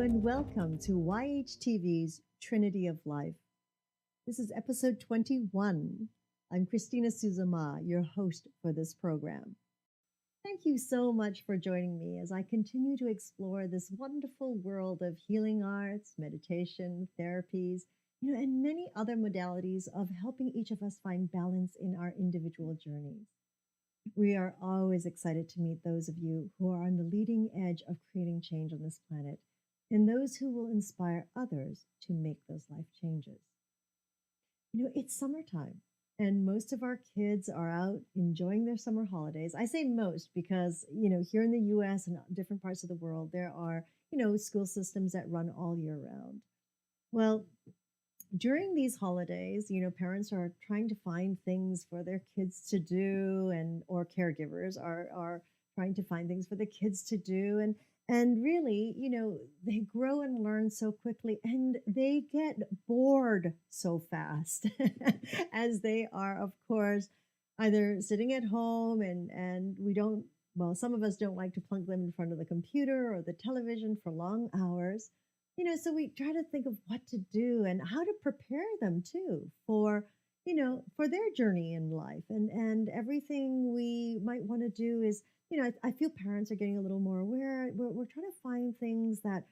and welcome to YHTV's Trinity of Life. This is episode 21. I'm Christina Suzama, your host for this program. Thank you so much for joining me as I continue to explore this wonderful world of healing arts, meditation, therapies, and many other modalities of helping each of us find balance in our individual journeys. We are always excited to meet those of you who are on the leading edge of creating change on this planet and those who will inspire others to make those life changes. It's summertime and most of our kids are out enjoying their summer holidays. I say most because, here in the US and different parts of the world, there are, school systems that run all year round. Well, during these holidays, parents are trying to find things for their kids to do, or caregivers are trying to find things for the kids to do. And really, they grow and learn so quickly and they get bored so fast as they are, of course, either sitting at home and some of us don't like to plunk them in front of the computer or the television for long hours. So we try to think of what to do and how to prepare them too for their journey in life. And everything we might want to do is, I feel parents are getting a little more aware. We're trying to find things that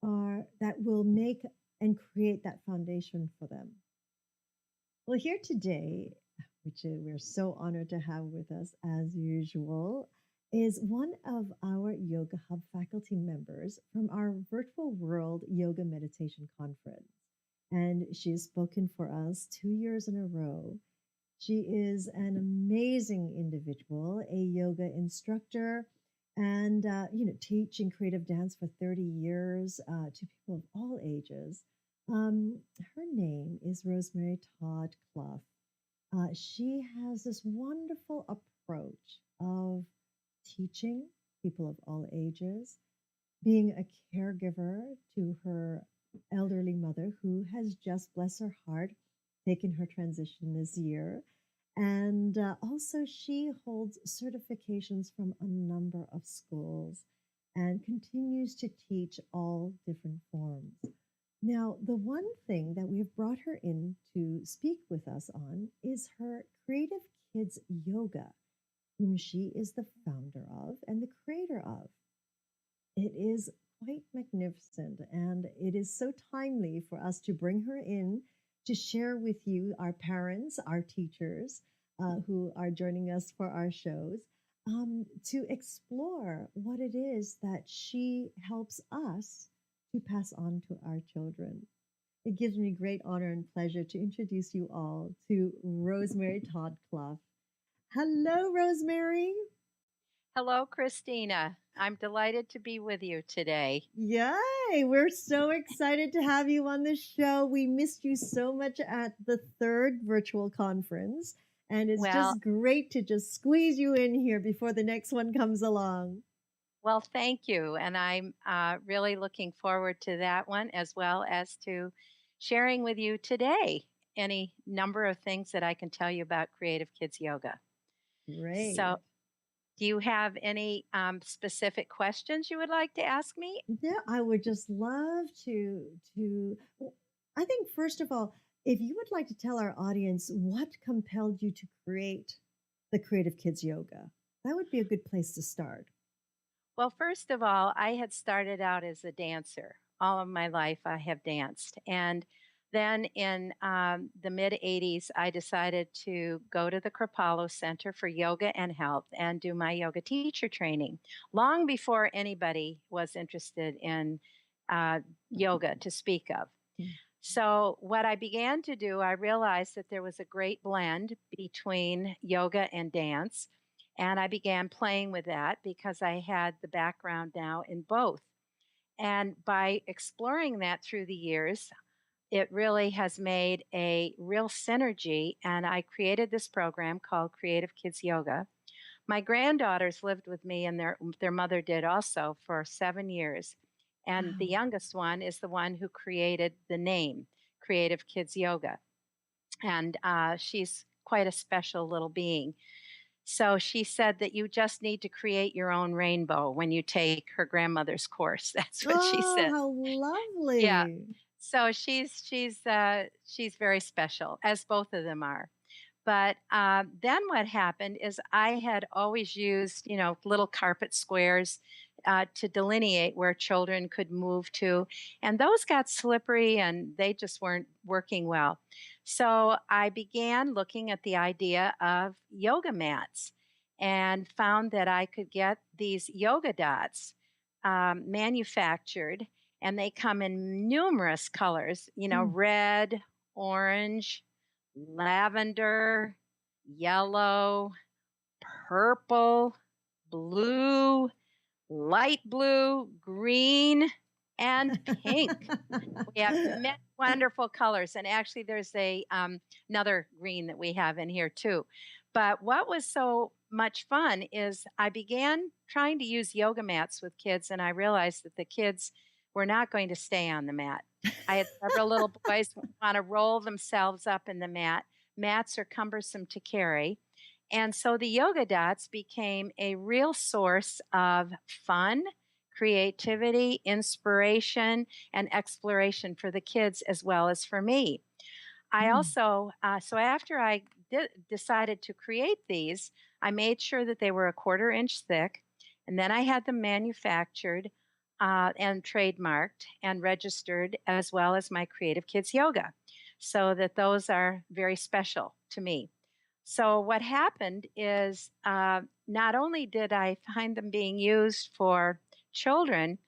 will make and create that foundation for them. Well, here today, which we're so honored to have with us as usual, is one of our Yoga Hub faculty members from our Virtual World Yoga Meditation Conference. And she has spoken for us 2 years in a row. She is an amazing individual, a yoga instructor, and teaching creative dance for 30 years to people of all ages. Her name is Rosemary Todd Clough. She has this wonderful approach of teaching people of all ages, being a caregiver to her elderly mother who has just, bless her heart, taken her transition this year. And also she holds certifications from a number of schools and continues to teach all different forms. Now, the one thing that we have brought her in to speak with us on is her Creative Kids Yoga, whom she is the founder of and the creator of. It is quite magnificent, and it is so timely for us to bring her in to share with you, our parents, our teachers, who are joining us for our shows, to explore what it is that she helps us to pass on to our children. It gives me great honor and pleasure to introduce you all to Rosemary Todd Clough. Hello, Rosemary. Hello, Christina. I'm delighted to be with you today. Yay! We're so excited to have you on the show. We missed you so much at the third virtual conference, and it's just great to just squeeze you in here before the next one comes along. Well, thank you. And I'm really looking forward to that one, as well as to sharing with you today any number of things that I can tell you about Creative Kids Yoga. Great. So, do you have any specific questions you would like to ask me? Yeah, I would just love to. I think, first of all, if you would like to tell our audience what compelled you to create the Creative Kids Yoga, that would be a good place to start. Well, first of all, I had started out as a dancer. All of my life I have danced. And then in the mid-'80s, I decided to go to the Kripalu Center for Yoga and Health and do my yoga teacher training, long before anybody was interested in yoga to speak of. So what I began to do, I realized that there was a great blend between yoga and dance. And I began playing with that because I had the background now in both. And by exploring that through the years, it really has made a real synergy. And I created this program called Creative Kids Yoga. My granddaughters lived with me, and their mother did also, for 7 years. And the youngest one is the one who created the name, Creative Kids Yoga. And she's quite a special little being. So she said that you just need to create your own rainbow when you take her grandmother's course. That's what she Oh, said. how Yeah. lovely. So she's very special, as both of them are. But then what happened is I had always used, little carpet squares to delineate where children could move to. And those got slippery and they just weren't working well. So I began looking at the idea of yoga mats and found that I could get these yoga dots manufactured. And they come in numerous colors, Mm. red, orange, lavender, yellow, purple, blue, light blue, green, and pink. We have many wonderful colors, and actually, there's a another green that we have in here too. But what was so much fun is I began trying to use yoga mats with kids, and I realized that the kids were not going to stay on the mat. I had several little boys want to roll themselves up in the mat. Mats are cumbersome to carry. And so the yoga dots became a real source of fun, creativity, inspiration, and exploration for the kids as well as for me. I Mm. also, so after I decided to create these, I made sure that they were a quarter inch thick. And then I had them manufactured and trademarked and registered, as well as my Creative Kids Yoga, so that those are very special to me. So, what happened is not only did I find them being used for children,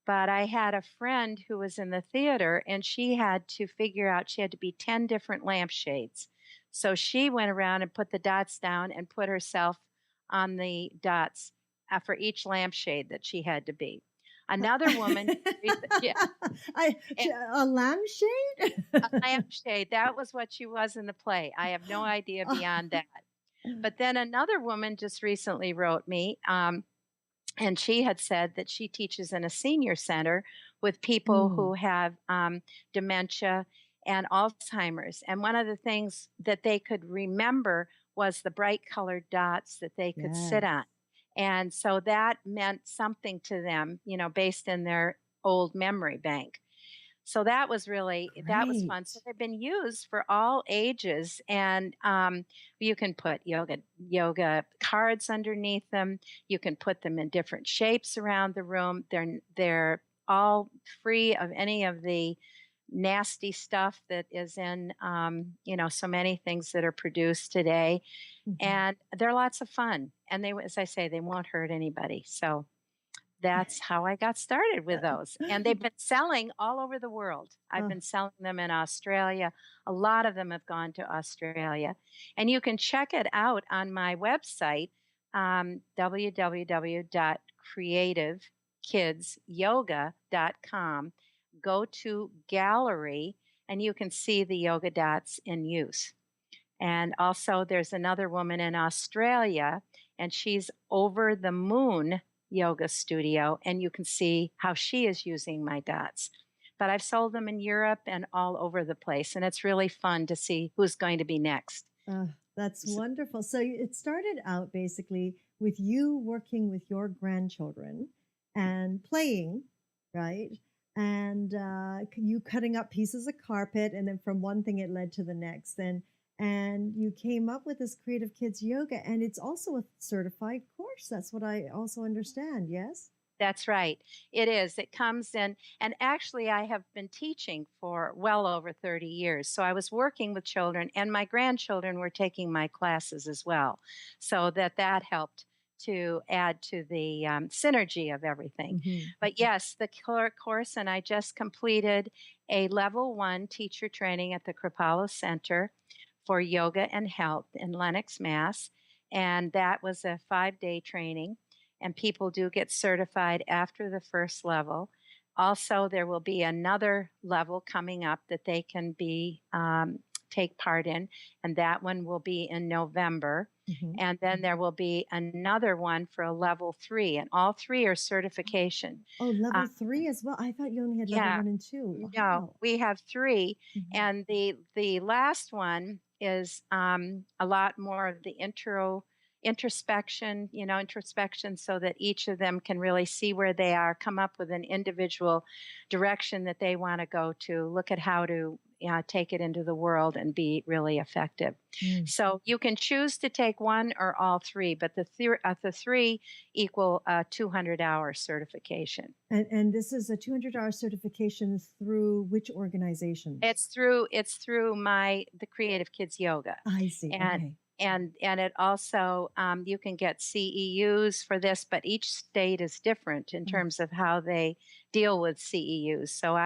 but I had a friend who was in the theater and she had to figure out she had to be 10 different lampshades. So she went around and put the dots down and put herself on the dots for each lampshade that she had to be. Another woman, yeah, A lampshade? a lampshade, that was what she was in the play. I have no idea beyond that. But then another woman just recently wrote me. And she had said that she teaches in a senior center with people who Mm, have dementia and Alzheimer's. And one of the things that they could remember was the bright colored dots that they could sit yes. on. And so that meant something to them, based in their old memory bank. So that was fun. So Great. they've been used for all ages, and you can put yoga cards underneath them. You can put them in different shapes around the room. They're all free of any of the nasty stuff that is in so many things that are produced today, Mhm. and they're lots of fun. And they, as I say, they won't hurt anybody. So that's how I got started with those, and they've been selling all over the world. I've Uh, been selling them in Australia. A lot of them have gone to Australia, and you can check it out on my website, www.creativekidsyoga.com. Go to gallery, and you can see the yoga dots in use. And also, there's another woman in Australia, and she's Over the Moon Yoga Studio, and you can see how she is using my dots. But I've sold them in Europe and all over the place, and it's really fun to see who's going to be next. uh, that's S- wonderful. So it started out basically with you working with your grandchildren and playing, right? And you cutting up pieces of carpet, and then from one thing it led to the next. And you came up with this Creative Kids Yoga, and it's also a certified course. That's what I also understand. Yes. That's right. It is. It comes in, and actually, I have been teaching for well over 30 years. So I was working with children, and my grandchildren were taking my classes as well. So that helped to add to the synergy of everything. Hmm. But yes, the course, and I just completed a level one teacher training at the Kripalu Center for Yoga and Health in Lenox, Mass. And that was a 5-day training, and people do get certified after the first level. Also, there will be another level coming up that they can be take part in, and that one will be in November. Hmm. And then there will be another one for a level 3, and all three are certification. Oh, Uh, level three as well. I thought you only had level yeah, one and two. no, Wow. we have three, Mhm. and the last one is a lot more of the introspection so that each of them can really see where they are, come up with an individual direction that they want to go to, look at how to take it into the world and be really effective. Mm. So you can choose to take one or all three, but the three equal a 200-hour certification. And this is a 200-hour certification through which organization? It's through the Creative Kids Yoga, I see. and Okay. and it also you can get CEUs for this, but each state is different in Mm. terms of how they deal with CEUs. So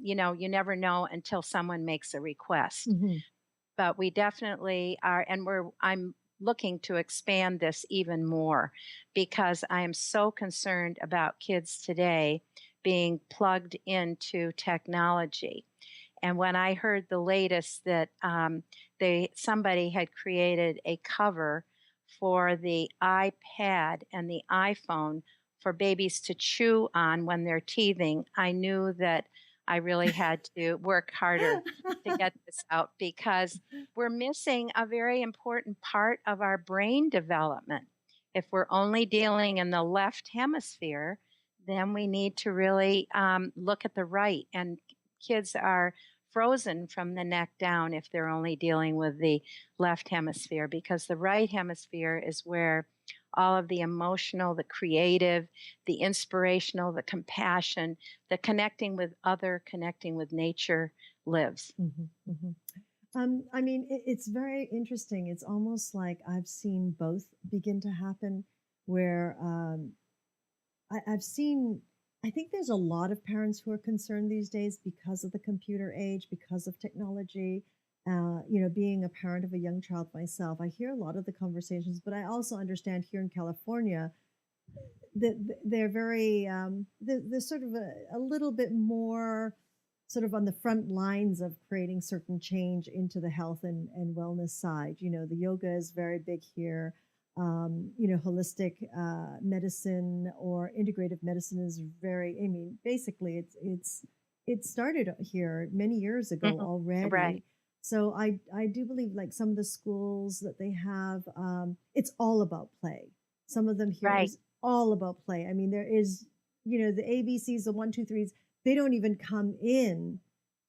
you never know until someone makes a request. Mhm. But we definitely are, and I'm looking to expand this even more because I am so concerned about kids today being plugged into technology. And when I heard the latest that somebody had created a cover for the iPad and the iPhone for babies to chew on when they're teething, I knew that I really had to work harder to get this out because we're missing a very important part of our brain development. If we're only dealing in the left hemisphere, then we need to really look at the right. And kids are frozen from the neck down if they're only dealing with the left hemisphere, because the right hemisphere is where all of the emotional, the creative, the inspirational, the compassion, the connecting with other, connecting with nature lives. Mhm, mhm. I mean, it's very interesting. It's almost like I've seen both begin to happen where I've seen, I think there's a lot of parents who are concerned these days because of the computer age, because of technology. Being a parent of a young child myself, I hear a lot of the conversations, but I also understand here in California that they're very, they're sort of a little bit more sort of on the front lines of creating certain change into the health and wellness side. The yoga is very big here. Holistic medicine or integrative medicine is very. I mean, basically, it started here many years ago Mhm. Right, already. So I do believe like some of the schools that they have, it's all about play. Some of them here right. is all about play. I mean, there is, the ABCs, the one, two, threes, they don't even come in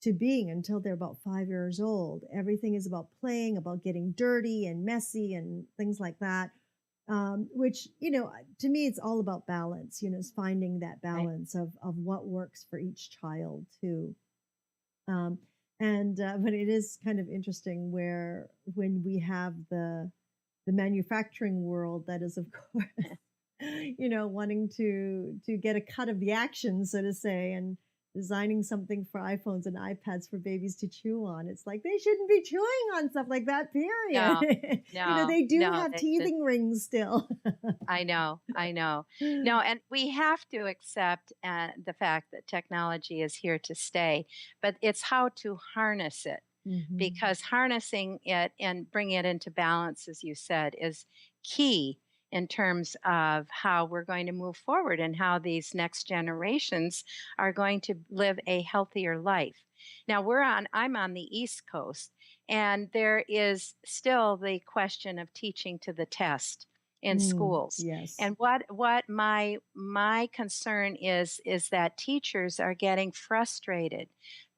to being until they're about 5 years old. Everything is about playing, about getting dirty and messy and things like that. Which, to me, it's all about balance, is finding that Right. balance of what works for each child too. Um, but it is kind of interesting where when we have the manufacturing world that is, of course, wanting to get a cut of the action, so to say, and designing something for iPhones and iPads for babies to chew on. It's like they shouldn't be chewing on stuff like that, period. No, no, They do no, have they should. teething rings still. I know, I know. No, and we have to accept the fact that technology is here to stay, but it's how to harness it, Hmm. because harnessing it and bringing it into balance, as you said, is key in terms of how we're going to move forward and how these next generations are going to live a healthier life. Now I'm on the East Coast, and there is still the question of teaching to the test in schools. Yes. And what my concern is that teachers are getting frustrated.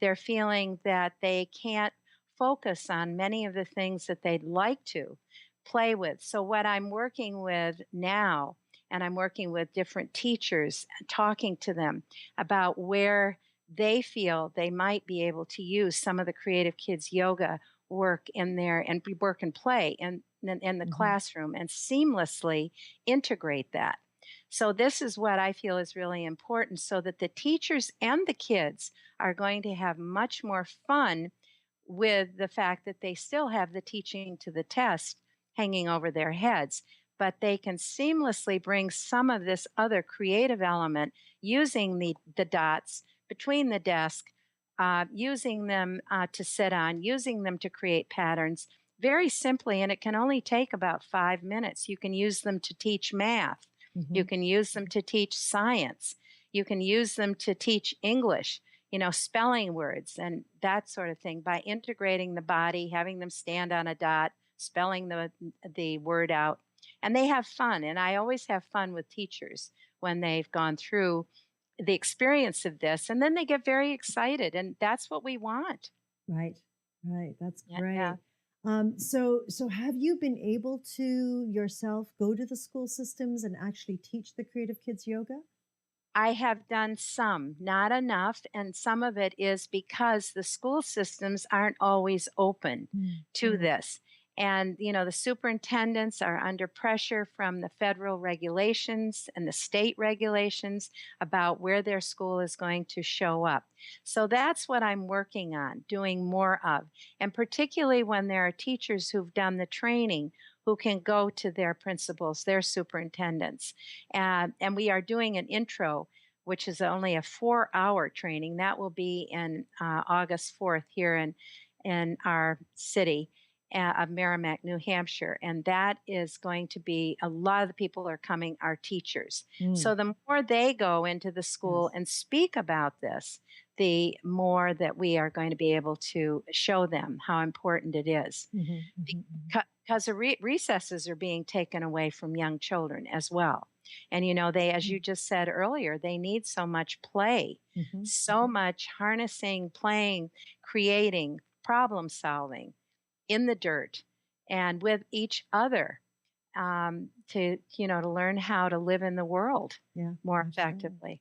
They're feeling that they can't focus on many of the things that they'd like to play with. So, what I'm working with now, and I'm working with different teachers, talking to them about where they feel they might be able to use some of the Creative Kids yoga work in there and work and play in the Hmm. classroom and seamlessly integrate that. So, this is what I feel is really important so that the teachers and the kids are going to have much more fun with the fact that they still have the teaching to the test hanging over their heads, but they can seamlessly bring some of this other creative element using the dots between the desk, using them to sit on, using them to create patterns very simply. And it can only take about 5 minutes. You can use them to teach math, Hmm. you can use them to teach science, you can use them to teach English, spelling words and that sort of thing by integrating the body, having them stand on a dot, spelling the word out. And they have fun. And I always have fun with teachers when they've gone through the experience of this. And then they get very excited. And that's what we want. Right, right. That's Yeah. Yeah. great. So have you been able to yourself go to the school systems and actually teach the Creative Kids yoga? I have done some, not enough, and some of it is because the school systems aren't always open Mm, to this. And, the superintendents are under pressure from the federal regulations and the state regulations about where their school is going to show up. So that's what I'm working on, doing more of. And particularly when there are teachers who've done the training who can go to their principals, their superintendents, and we are doing an intro, which is only a 4-hour training. That will be in August 4th here in our city of Merrimack, New Hampshire. And that is going to be a lot of the people are coming are teachers. mm, So the more they go into the school yes. and speak about this, the more that we are going to be able to show them how important it is Mhm, mhm, mhm, because the recesses are being taken away from young children as well. And they, as mm, you just said earlier, they need so much play, mhm, so much harnessing, playing, creating, problem solving in the dirt and with each other, to learn how to live in the world yeah, more absolutely. effectively.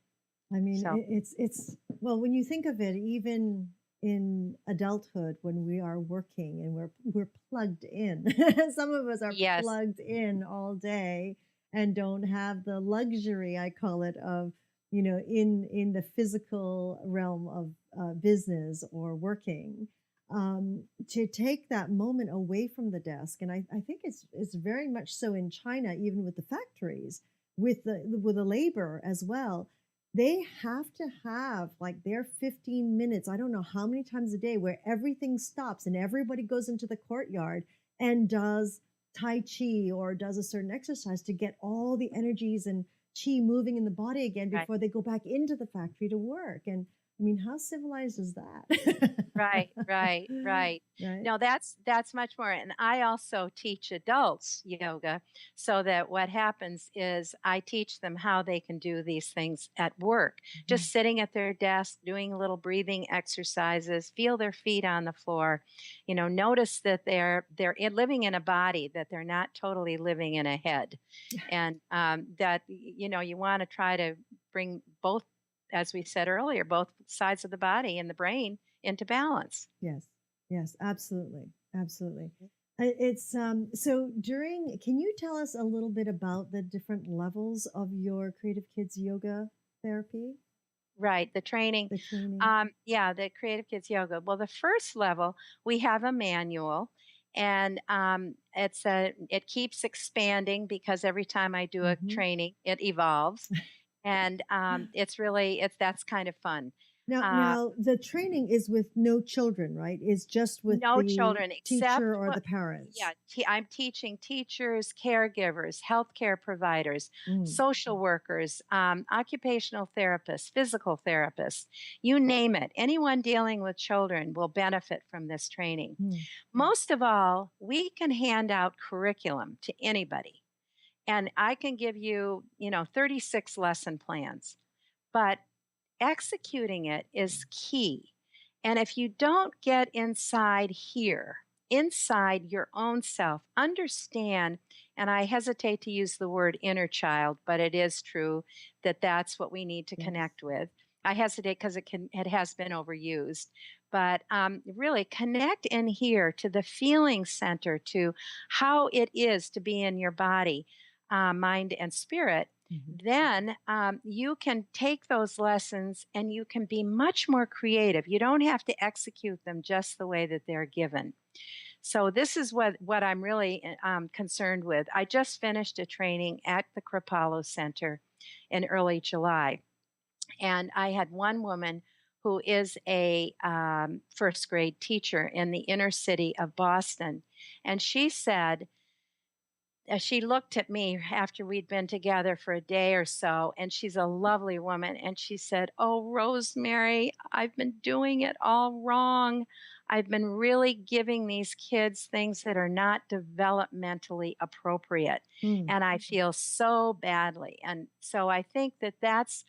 I mean, So it's well, when you think of it, even in adulthood, when we are working and we're plugged in, some of us are yes, plugged in all day and don't have the luxury, I call it, of in the physical realm of business or working. To take that moment away from the desk, and I think it's very much so in China, even with the factories, with the labor as well. They have to have like their 15 minutes, I don't know how many times a day, where everything stops and everybody goes into the courtyard and does Tai Chi or does a certain exercise to get all the energies and chi moving in the body again right. before they go back into the factory to work. And I mean, how civilized is that? Right, right, right. Right? No, that's much more. And I also teach adults yoga so that what happens is I teach them how they can do these things at work. Mhm. Just sitting at their desk, doing little breathing exercises, feel their feet on the floor. Notice that living in a body, that they're not totally living in a head. And that you want to try to bring both, as we said earlier, both sides of the body and the brain into balance. Yes, yes, absolutely, absolutely. It's so during. Can you tell us a little bit about the different levels of your Creative Kids yoga therapy, Right, the training. the training? Yeah, the Creative Kids Yoga. Well, the first level, we have a manual, and it keeps expanding because every time I do a Hmm. training, it evolves, and it's that's kind of fun. Uh, Now the training is with no children, right? Is just with No the children teacher except or the what parents. yeah, I'm teaching teachers, caregivers, healthcare providers, Mm. social workers, occupational therapists, physical therapists, you name it. Anyone dealing with children will benefit from this training. Mm. Most of all, we can hand out curriculum to anybody. And I can give you, 36 lesson plans, but executing it is key. And if you don't get inside here, inside your own self, understand, and I hesitate to use the word inner child, but it is true that that's what we need to Yes. connect with. I hesitate because it has been overused, but really connect in here to the feeling center, to how it is to be in your body, mind, and spirit. Hmm. Then you can take those lessons and you can be much more creative. You don't have to execute them just the way that they're given. So this is what I'm really concerned with. I just finished a training at the Kripalu Center in early July, and I had one woman who is a first grade teacher in the inner city of Boston, and she said, she looked at me after we'd been together for a day or so, and she's a lovely woman. And she said, "Oh, Rosemary, I've been doing it all wrong. I've been really giving these kids things that are not developmentally appropriate. Mm. And I feel so badly. And so I think that that's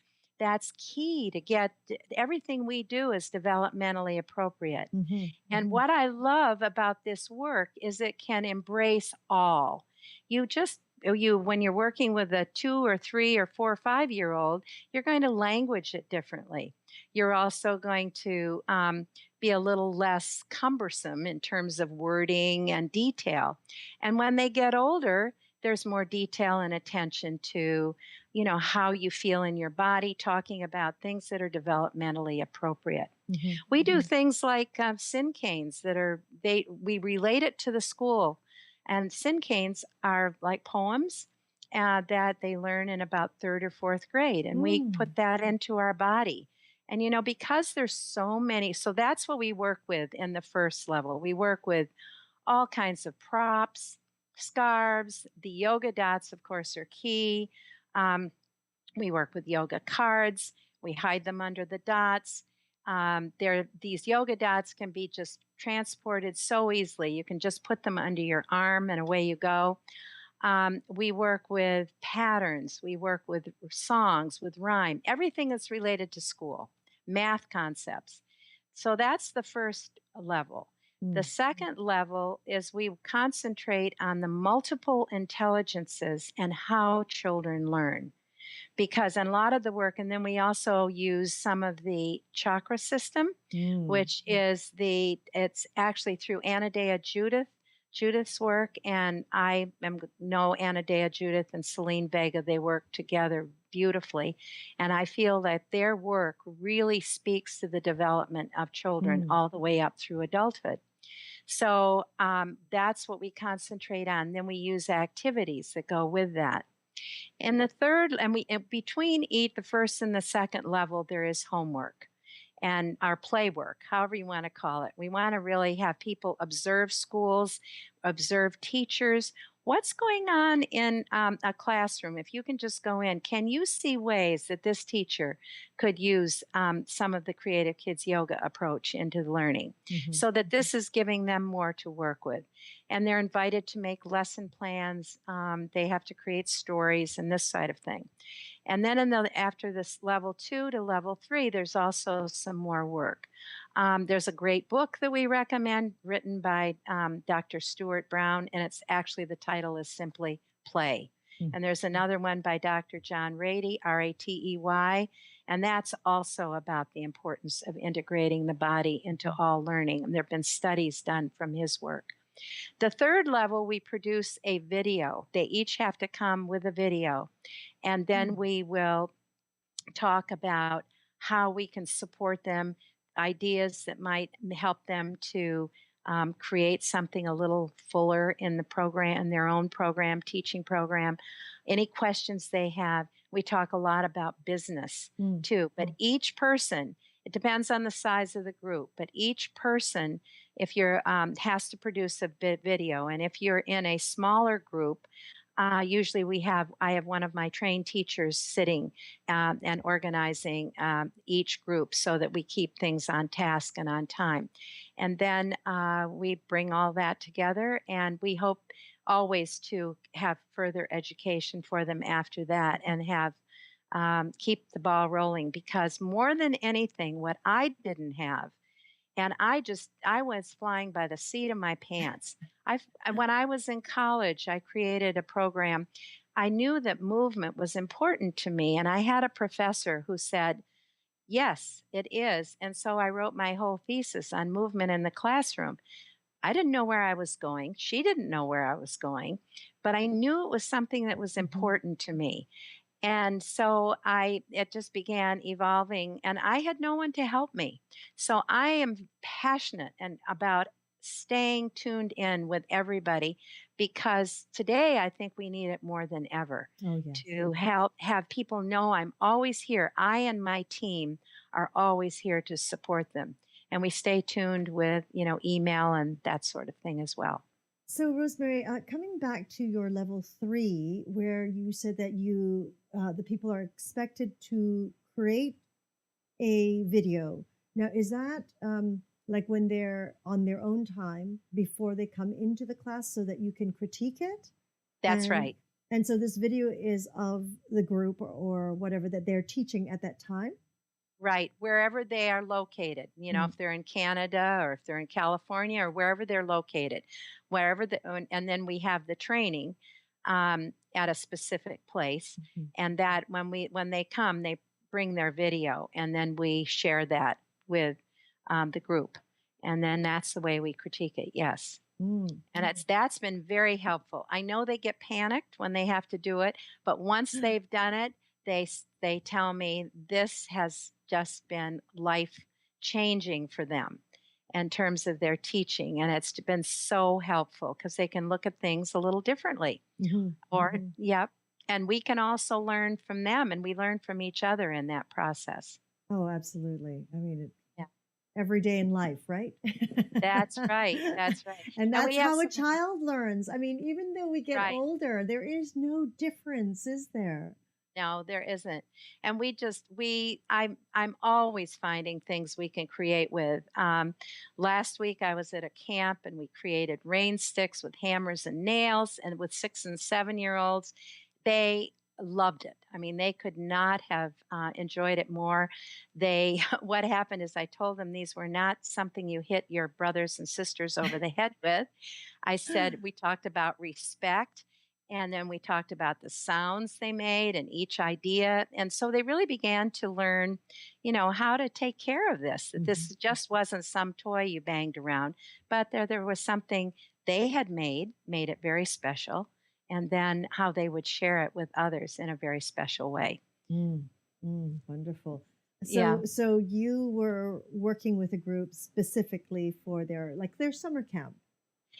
key to get everything we do is developmentally appropriate. Hmm. And Hmm. what I love about this work is it can embrace all. You just you when you're working with a 2 or 3 or 4 or 5 year old, you're going to language it differently. You're also going to be a little less cumbersome in terms of wording and detail. And when they get older, there's more detail and attention to, how you feel in your body, talking about things that are developmentally appropriate. Hmm. We do things like sin canes that are they we relate it to the school, and sin canes are like poems that they learn in about third or fourth grade, and we Mm. put that into our body. And because there's so many, so that's what we work with in the first level. We work with all kinds of props, scarves. The yoga dots, of course, are key. Um, we work with yoga cards. We hide them under the dots. These yoga dots can be just transported so easily. You can just put them under your arm and away you go. We work with patterns. We work with songs, with rhyme, everything that's related to school, math concepts. So that's the first level. The Mm. second level is we concentrate on the multiple intelligences and how children learn because in a lot of the work, and then we also use some of the chakra system, Mm. which is it's actually through Anadea Judith's work, and know Anadea Judith and Celine Vega. They work together beautifully, and I feel that their work really speaks to the development of children Mm. all the way up through adulthood. So that's what we concentrate on. Then we use activities that go with that. And the third, and between the first and the second level, there is homework and our play work, however you want to call it. We want to really have people observe schools, observe teachers. What's going on in a classroom? If you can just go in, can you see ways that this teacher could use some of the Creative Kids Yoga approach into the learning Hmm. so that this is giving them more to work with? And they're invited to make lesson plans. They have to create stories and this side of thing. And then after this level 2 to level 3, there's also some more work. There's a great book that we recommend written by Dr. Stuart Brown, and it's actually the title is simply Play. Mm. And there's another one by Dr. John Ratey, Ratey, and that's also about the importance of integrating the body into all learning. And there have been studies done from his work. The third level, we produce a video. They each have to come with a video. And then we will talk about how we can support them, ideas that might help them to create something a little fuller in the program, in their own program, teaching program. Any questions they have. We talk a lot about business Mm. too, but each person, it depends on the size of the group, but each person, if you're has to produce a video, and if you're in a smaller group, usually I have one of my trained teachers sitting and organizing each group so that we keep things on task and on time. And then we bring all that together, and we hope always to have further education for them after that and have keep the ball rolling because more than anything, what I didn't have and I was flying by the seat of my pants. When I was in college, I created a program. I knew that movement was important to me, and I had a professor who said, "Yes, it is." And so I wrote my whole thesis on movement in the classroom. I didn't know where I was going. She didn't know where I was going, but I knew it was something that was Hmm. important to me. And so it just began evolving and I had no one to help me. So I am passionate and about staying tuned in with everybody because today I think we need it more than ever Oh, yes. to help have people know I'm always here. I and my team are always here to support them. And we stay tuned with, email and that sort of thing as well. So, Rosemary, coming back to your level 3, where you said that the people are expected to create a video. Now, is that like when they're on their own time before they come into the class so that you can critique it. That's And right. and so this video is of the group or whatever that they're teaching at that time. Right, wherever they are located, Mm. if they're in Canada or if they're in California or wherever they're located, wherever and then we have the training at a specific place, Mhm. and that when they come, they bring their video, and then we share that with the group, and then that's the way we critique it. Yes. Mm. And that's been very helpful. I know they get panicked when they have to do it, but once they've done it, they tell me this has just been life changing for them in terms of their teaching, and it's been so helpful because they can look at things a little differently. Mhm. Or Mhm. yep, and we can also learn from them, and we learn from each other in that process. Oh, absolutely. I mean, Yeah, every day in life, right? that's right. That's right. And And that's we have how a some child learns. I mean, even though we get right. older, there is no difference, is there? No, there isn't. And I'm always finding things we can create with. Last week I was at a camp and we created rain sticks with hammers and nails and with 6 and 7 year olds. They loved it. I mean, they could not have enjoyed it more. What happened is I told them these were not something you hit your brothers and sisters over the head with. I said, we talked about respect. And then we talked about the sounds they made and each idea. And so they really began to learn, how to take care of this, that Mhm. this just wasn't some toy you banged around, but there was something they had made it very special. And then how they would share it with others in a very special way. Mm, wonderful. Yeah. So you were working with a group specifically for their summer camp.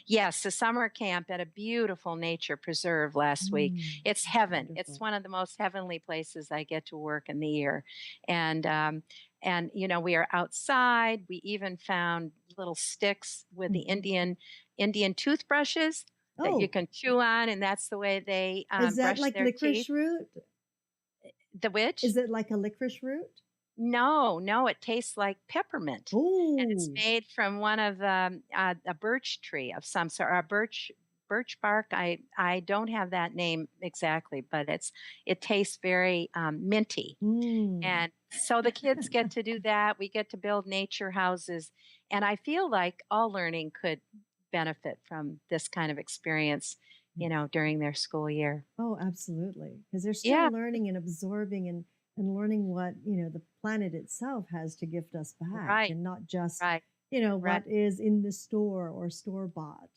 Yes, the summer camp at a beautiful nature preserve last week. It's heaven. It's Wonderful. one of the most heavenly places I get to work in the year, and we are outside. We even found little sticks with the Mhm. Indian toothbrushes that you Oh, can chew on, and that's the way they is that brush like their teeth. licorice root? The witch? Is it like a licorice root? No, no, it tastes like peppermint, and it's Oh. made from one of a birch tree of some sort, or a birch bark. I don't have that name exactly, but it tastes very minty, Mm. and so the kids get to do that. We get to build nature houses, and I feel like all learning could benefit from this kind of experience, Yes. during their school year. Oh, absolutely. Because they're Yeah, still learning and absorbing and learning what, the planet itself has to gift us back right, and not just, right, right. what is in the store or store bought,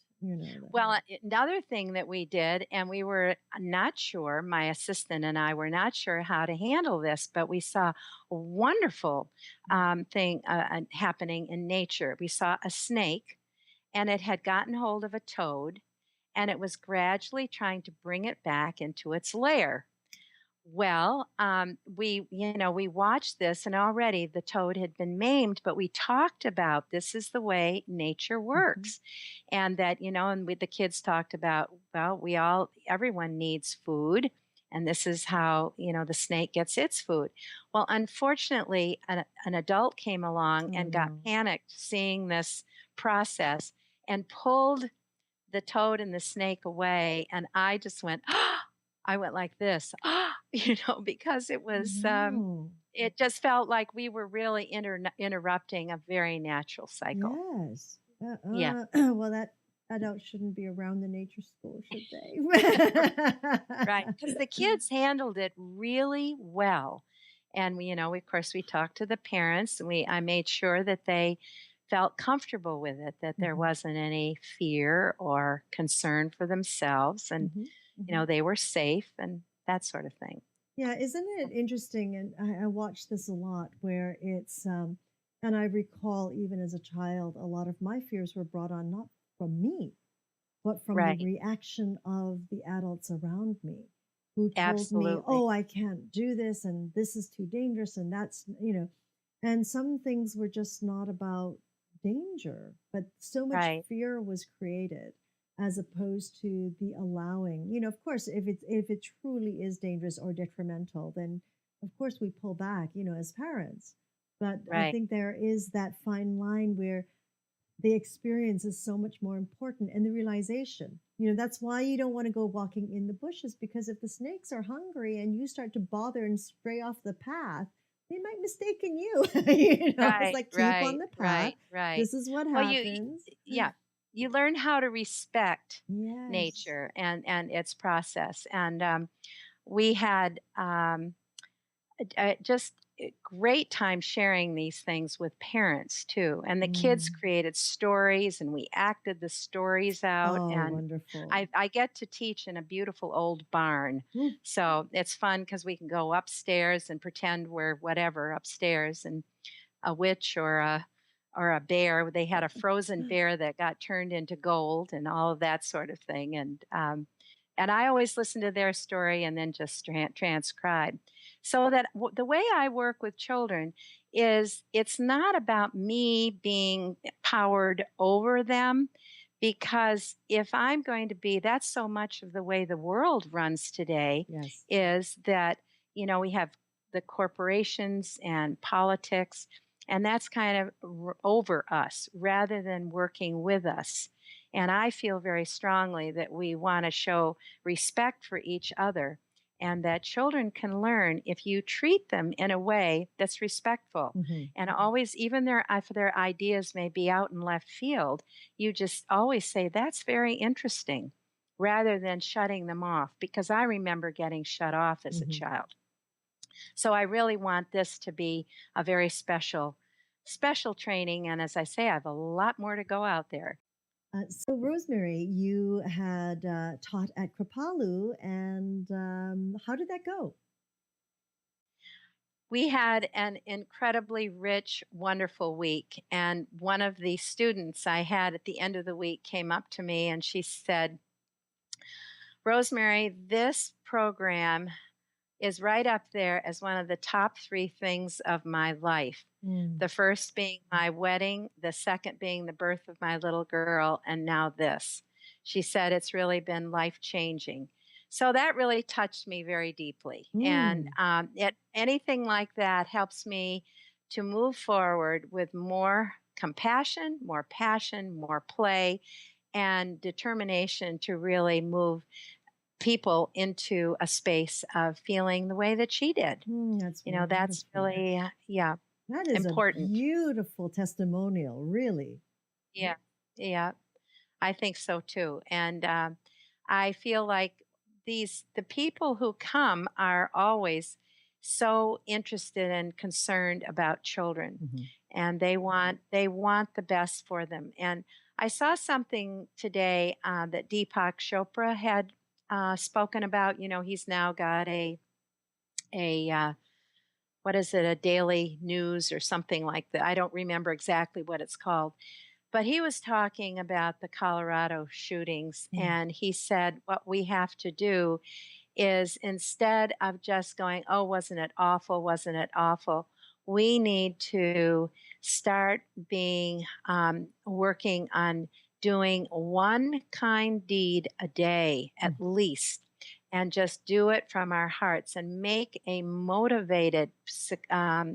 Well, another thing that we did, and we were not sure, my assistant and I were not sure how to handle this, but we saw a wonderful thing happening in nature. We saw a snake, and it had gotten hold of a toad, and it was gradually trying to bring it back into its lair. Well, we watched this, and already the toad had been maimed, but we talked about this is the way nature Mhm. works, and that and the kids talked about, well, everyone needs food, and this is how the snake gets its food. Well, unfortunately, an adult came along Oh, and got no. panicked seeing this process and pulled the toad and the snake away, and I just went, I went like this, because Oh, no. it just felt like we were really interrupting a very natural cycle. Yes. Yeah, Well, that adult shouldn't be around the nature school, should they? right. Because the kids handled it really well, and of course, we talked to the parents, and I made sure that they felt comfortable with it, that there Mhm. wasn't any fear or concern for themselves, and Mhm. Mhm. they were safe and that sort of thing. Yeah, isn't it interesting? And I watch this a lot where and I recall even as a child, a lot of my fears were brought on not from me, but from the Right. reaction of the adults around me who told me, Absolutely. oh, I can't do this and this is too dangerous. And and some things were just not about danger, but so much Right. fear was created as opposed to the allowing. Of course, if it truly is dangerous or detrimental, then of course we pull back, as parents. But I Right. think there is that fine line where the experience is so much more important and the realization. That's why you don't want to go walking in the bushes because if the snakes are hungry and you start to bother and stray off the path, they might mistaken you. It's Right, like keep on right, the path. right, right. This is what Well, happens. yeah, you learn how to respect Yes. nature and its process. And we had just a great time sharing these things with parents too. And the kids Mm. created stories, and we acted the stories out. Oh, And wonderful. I get to teach in a beautiful old barn. Mm. So it's fun because we can go upstairs and pretend we're whatever upstairs, and a witch or a bear. They had a frozen bear that got turned into gold and all of that sort of thing. And I always listen to their story and then just transcribe. So that the way I work with children is it's not about me being powered over them, because if I'm going to be, that's so much of the way the world runs today, Yes. is that, we have the corporations and politics, and that's kind of over us rather than working with us. And I feel very strongly that we want to show respect for each other, and that children can learn if you treat them in a way that's respectful. Hmm. And always, even if their ideas may be out in left field, you just always say, that's very interesting, rather than shutting them off, because I remember getting shut off as a Hmm. child. So I really want this to be a very special training. And as I say, I have a lot more to go out there. So, Rosemary, you had taught at Kripalu, and how did that go? We had an incredibly rich, wonderful week. And one of the students I had at the end of the week came up to me and she said, Rosemary, this program is right up there as one of the top three things of my life. Mm. The first being my wedding, the second being the birth of my little girl, and now this. She said it's really been life changing. So that really touched me very deeply. And Mm. anything like that helps me to move forward with more compassion, more passion, more play, and determination to really move people into a space of feeling the way that she did. Mm, that's That's wonderful. really, yeah, That is a important. beautiful testimonial, really. Yeah, yeah, I think so too. And I feel like the people who come are always so interested and concerned about children, Hmm. and they want the best for them. And I saw something today that Deepak Chopra had spoken about. He's now got a what is it, a daily news or something like that. I don't remember exactly what it's called, but he was talking about the Colorado shootings. Mm. And he said, what we have to do is, instead of just going, oh, wasn't it awful? Wasn't it awful? We need to start working on doing one kind deed a day at Mm. least, and just do it from our hearts and make a motivated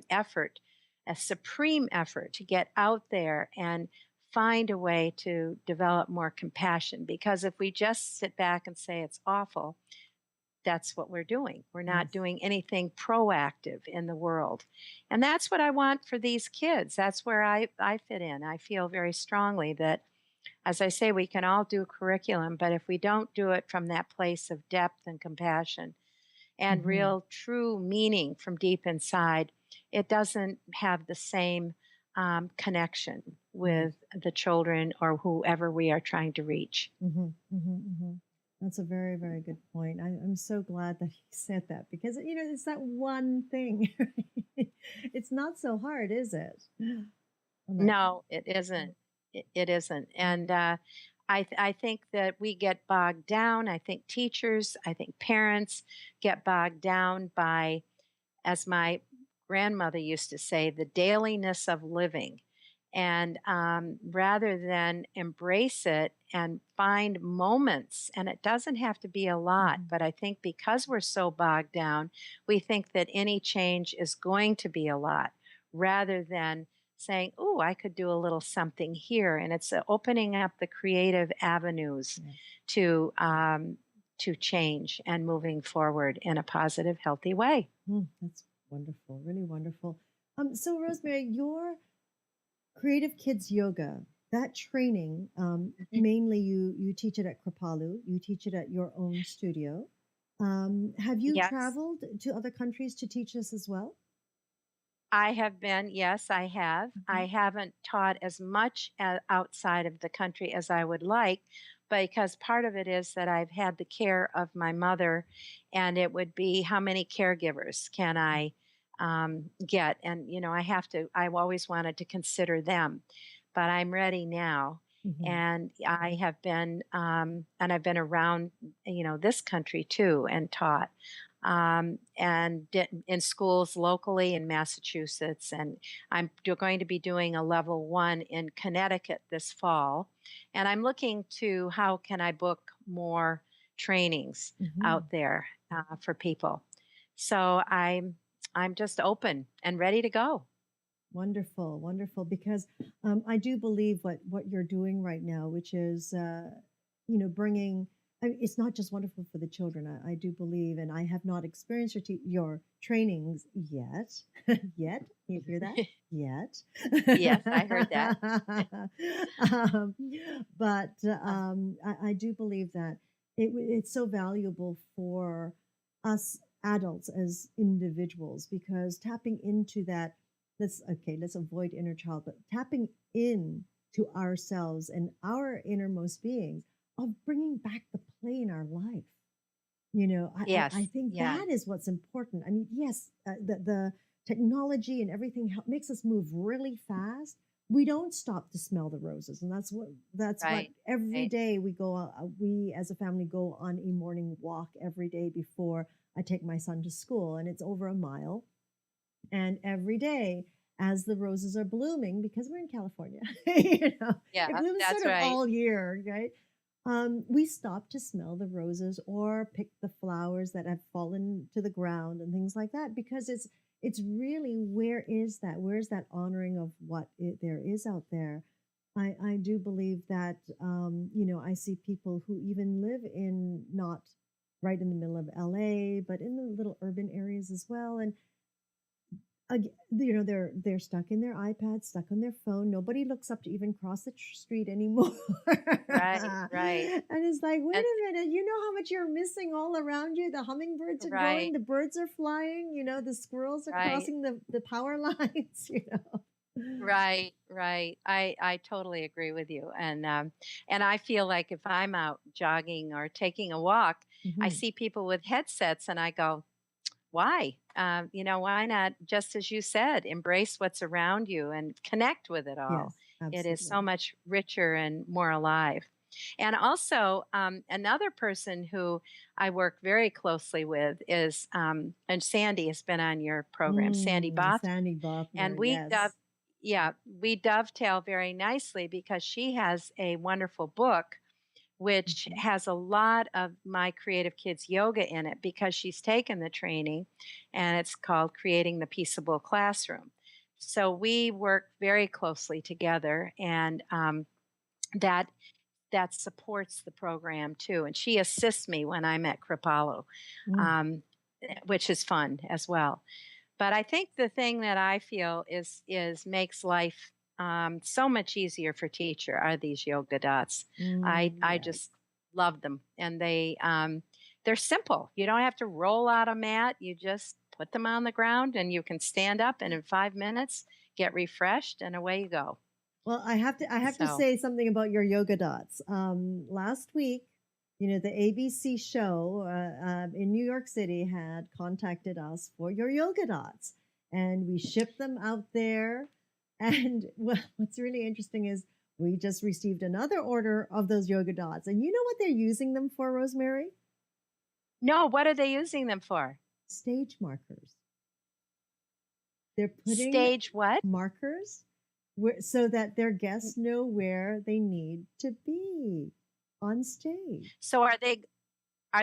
effort, a supreme effort to get out there and find a way to develop more compassion. Because if we just sit back and say it's awful, that's what we're doing. We're not Yes. doing anything proactive in the world. And that's what I want for these kids. That's where I fit in. I feel very strongly that, as I say, we can all do curriculum, but if we don't do it from that place of depth and compassion and Hmm. real true meaning from deep inside, it doesn't have the same connection Yes. with the children or whoever we are trying to reach. Hmm. Hmm. Hmm. That's a very, very good point. I'm so glad that he said that because, it's that one thing. It's not so hard, is it? On that. No, it isn't. It isn't. And I think that we get bogged down. I think teachers, I think parents get bogged down by, as my grandmother used to say, the dailiness of living. And rather than embrace it and find moments, and it doesn't have to be a lot, Mhm. but I think because we're so bogged down, we think that any change is going to be a lot, rather than saying, "Oh, I could do a little something here," and it's opening up the creative avenues Yes. to to change and moving forward in a positive, healthy way. That's wonderful, really wonderful. So Rosemary, your Creative Kids Yoga, that training, Mhm. mainly you teach it at Kripalu, you teach it at your own studio. Have you Yes. traveled to other countries to teach this as well? I have been, yes, I have. Mhm. I haven't taught as much outside of the country as I would like, because part of it is that I've had the care of my mother, and it would be how many caregivers can I get? And, I have to, I've always wanted to consider them, but I'm ready now. Mhm. And I have been, and I've been around, this country too and taught and in schools locally in Massachusetts. And going to be doing a level one in Connecticut this fall. And I'm looking to how can I book more trainings Mhm. out there for people. So I'm just open and ready to go. Wonderful, wonderful. Because I do believe what you're doing right now, which is bringing. I mean, it's not just wonderful for the children. I do believe, and I have not experienced your trainings yet. Yet, you hear that? Yet. Yes, I heard that. um, but Uh, I do believe that it's so valuable for us adults as individuals because tapping into that let's avoid inner child, but tapping in to ourselves and our innermost beings of bringing back the play in our life. I yes, think yeah, that is what's important. I mean, yes, the technology and everything makes us move really fast. We don't stop to smell the roses, and that's what right, every right, day we as a family go on a morning walk every day before I take my son to school, and it's over a mile. And every day, as the roses are blooming, because we're in California, it yeah, blooms sort that's of right, all year, right? We stop to smell the roses or pick the flowers that have fallen to the ground and things like that because it's really where's that honoring of there is out there. I do believe that I see people who even live in not right in the middle of LA, but in the little urban areas as well, and they're stuck in their iPad, stuck on their phone. Nobody looks up to even cross the street anymore. right, right, And it's like, wait and a minute, you know how much you're missing all around you? The hummingbirds are growing, right, the birds are flying, the squirrels are right. crossing the power lines. Right, right. I totally agree with you, and I feel like if I'm out jogging or taking a walk, I Mhm. see people with headsets, and I go, "Why? Why not? Just as you said, embrace what's around you and connect with it all. Yes, It is so absolutely. much richer and more alive." And also, another person who I work very closely with is, and Sandy has been on your program, Sandy Both, Sandy and Bachner, yes. we dovetail very nicely because she has a wonderful book which Mhm. has a lot of my creative kids yoga in it because she's taken the training, and it's called Creating the Peaceable Classroom. So we work very closely together, and that that supports the program too. And she assists me when I'm at Kripalu, Mm. um, which is fun as well. But I think the thing that I feel is makes life so much easier for teacher are these yoga dots. I Yes. just love them, and they're simple. You don't have to roll out a mat. You just put them on the ground, and you can stand up, and in 5 minutes get refreshed, and away you go. Well, I have to So say something about your yoga dots. Last week, the ABC show in New York City had contacted us for your yoga dots, and we shipped them out there. And well, what's really interesting is we just received another order of those yoga dots, and you know what they're using them for, Rosemary? no, what are they using them for? Stage markers. They're putting Stage what? markers so that their guests know where they need to be on stage. So are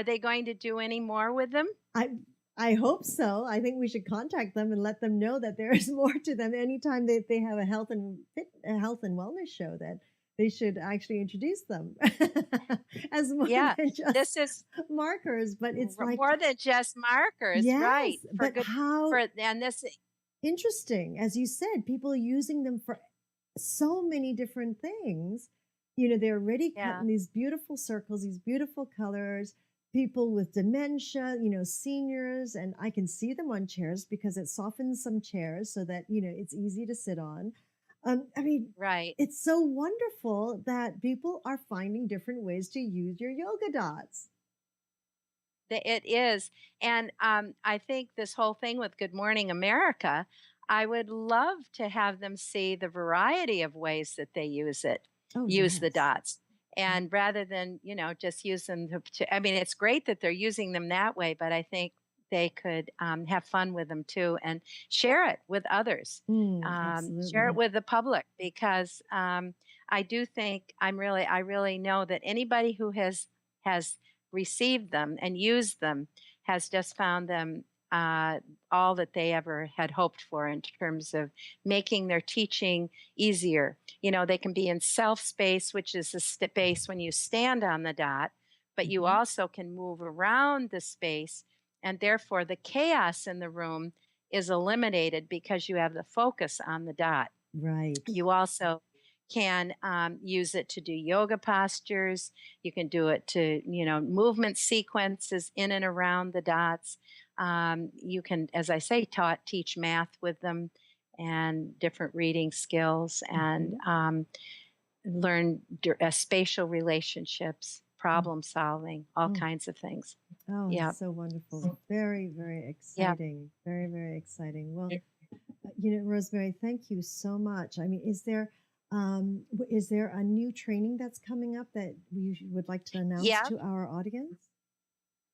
they going to do any more with them? I I hope so. I think we should contact them and let them know that there is more to them. Anytime they have a health and wellness show, that they should actually introduce them as more Yeah, than just this is markers. But it's like, more than just markers, right? yes, For but good, how for and this, interesting, as you said, people using them for so many different things. They're already cut yeah, in these beautiful circles, these beautiful colors. People with dementia, seniors, and I can see them on chairs because it softens some chairs so that it's easy to sit on. I mean, right. it's so wonderful that people are finding different ways to use your yoga dots. It is. And I think this whole thing with Good Morning America, I would love to have them see the variety of ways that they Oh use the yes. dots. And rather than, just use them I mean, it's great that they're using them that way, but I think they could have fun with them too and share it with others. Share it Absolutely. with the public because I do think I really know that anybody who has received them and used them has just found them all that they ever had hoped for in terms of making their teaching easier. They can be in self space, which is the space when you stand on the dot, but you Mhm. also can move around the space, and therefore the chaos in the room is eliminated because you have the focus on the dot. Right. You also can use it to do yoga postures. You can do it to, movement sequences in and around the dots. You can, as I say, teach math with them and different reading skills and Mhm. learn spatial relationships, problem solving, all Oh, kinds of things. oh, Yeah. so wonderful. Very, very Yeah. exciting. Very, very exciting. Well, Rosemary, thank you so much. I mean, is there a new training that's coming up that we would like to announce Yeah, to our audience?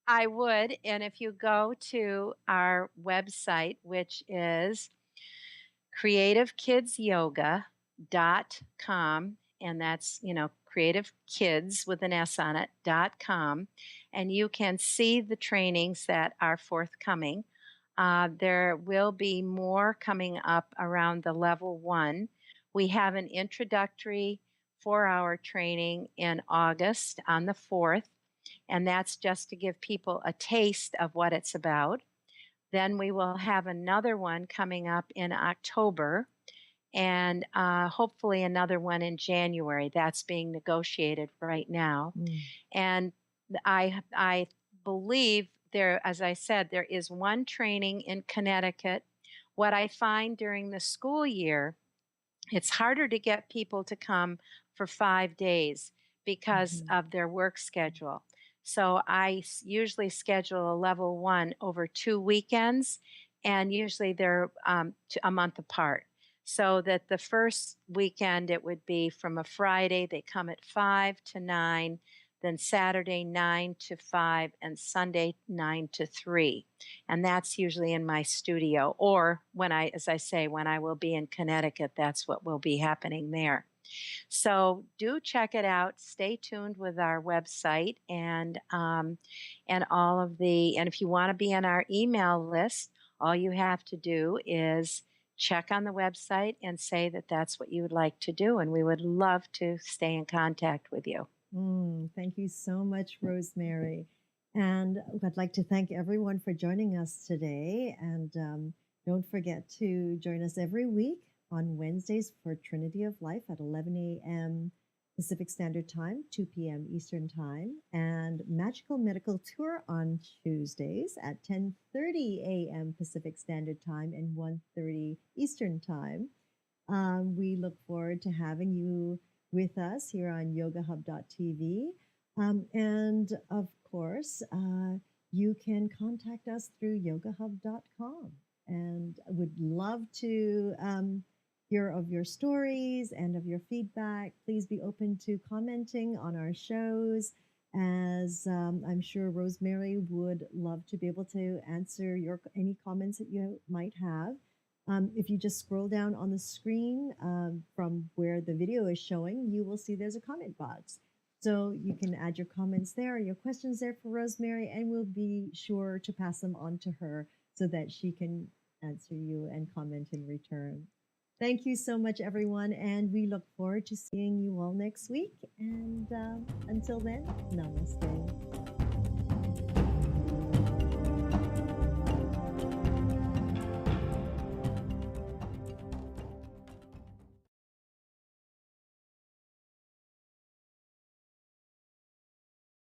I would. And if you go to our website, which is creativekidsyoga.com, and that's, creative kids with an S on it.com, and you can see the trainings that are forthcoming. There will be more coming up around the level one. We have an introductory 4 hour training in August on the 4th, and that's just to give people a taste of what it's about. Then we will have another one coming up in October and hopefully another one in January. That's being negotiated right now. Mm. And I believe there, as I said, there is one training in Connecticut. What I find during the school year, it's harder to get people to come for 5 days because Mhm. of their work schedule. So usually schedule a level one over 2 weekends, and usually they're a month apart. So that the first weekend it would be from a Friday, they come at 5 to 9, then Saturday 9 to 5, and Sunday 9 to 3. And that's usually in my studio, or as I say, when I will be in Connecticut, that's what will be happening there. So do check it out. Stay tuned with our website and all of and if you want to be on our email list, all you have to do is check on the website and say that that's what you would like to do, and we would love to stay in contact with you. Thank you so much, Rosemary. And I'd like to thank everyone for joining us today. And don't forget to join us every week on Wednesdays for Trinity of Life at 11 a.m. Pacific Standard Time, 2 p.m. Eastern Time, and Magical Medical Tour on Tuesdays at 10:30 a.m. Pacific Standard Time and 1:30 Eastern Time. We look forward to having you with us here on yogahub.tv. And of course, you can contact us through yogahub.com. And would love to hear of your stories and of your feedback. Please be open to commenting on our shows, as I'm sure Rosemary would love to be able to answer any comments that you might have. If you just scroll down on the screen from where the video is showing, you will see there's a comment box. So you can add your comments there, your questions there for Rosemary, and we'll be sure to pass them on to her so that she can answer you and comment in return. Thank you so much, everyone, and we look forward to seeing you all next week. And until then, namaste.